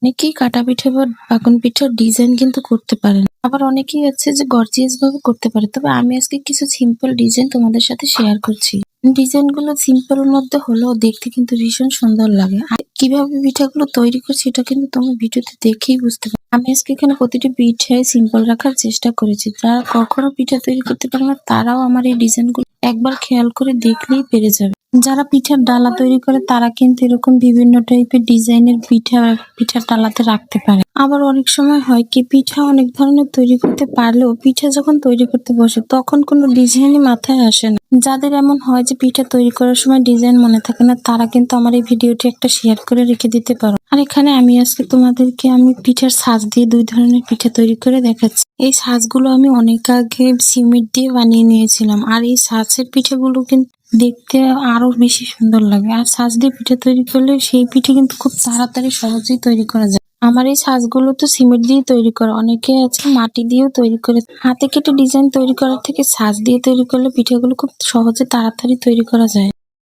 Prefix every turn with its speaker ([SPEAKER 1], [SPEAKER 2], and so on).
[SPEAKER 1] অনেকেই কাটা পিঠা বা বাগুন পিঠার ডিজাইন কিন্তু করতে পারেন। আবার অনেকেই আছে যে গর্জিয়াস ভাবে করতে পারে। তবে আমি আজকে কিছু সিম্পল ডিজাইন তোমাদের সাথে শেয়ার করছি। ডিজাইন গুলো সিম্পল এর মধ্যে হলেও দেখতে কিন্তু ভীষণ সুন্দর লাগে। আর কিভাবে পিঠাগুলো তৈরি করছি এটা কিন্তু তুমি ভিডিওতে দেখেই বুঝতে পারবে। আমি আজকে এখানে প্রতিটি পিঠাই সিম্পল রাখার চেষ্টা করেছি। যারা কখনো পিঠা তৈরি করতে পারে না তারাও আমার এই ডিজাইন গুলো একবার খেয়াল করে দেখলেই পেরে যাবে। যারা পিঠার ডালা তৈরি করে তারা কিন্তু এরকম বিভিন্ন টাইপের ডিজাইনের পিঠার ডালাতে রাখতে পারে। আবার অনেক সময় হয় কি পিঠা অনেক ধরনের তৈরি করতে পারলেও পিঠা যখন তৈরি করতে বসে তখন কোনো ডিজাইনই মাথায় আসে না। যাদের এমন হয় যে পিঠা তৈরি করার সময় ডিজাইন মনে থাকে না তারা কিন্তু আমার এই ভিডিওটি একটা শেয়ার করে রেখে দিতে পারো। আর এখানে আমি আজকে তোমাদেরকে আমি পিঠার সাজ দিয়ে ২ ধরনের পিঠা তৈরি করে দেখাচ্ছি। এই সাজগুলো আমি অনেক আগে সিমেন্ট দিয়ে বানিয়ে নিয়েছিলাম। আর এই সাজের পিঠাগুলো কিন্তু দেখতে আরো বেশি সুন্দর লাগে। আর ছাঁচ দিয়ে পিঠা তৈরি করলে সেই পিঠে কিন্তু খুব তাড়াতাড়ি সহজেই তৈরি করা যায়। আমার এই ছাঁচগুলো তো সিমেন্ট দিয়ে তৈরি করা। অনেকে আছে মাটি দিয়েও তৈরি করে। হাতে কেটে ডিজাইন তৈরি করার থেকে ছাঁচ দিয়ে তৈরি করলে পিঠাগুলো খুব সহজে তাড়াতাড়ি তৈরি করা যায়।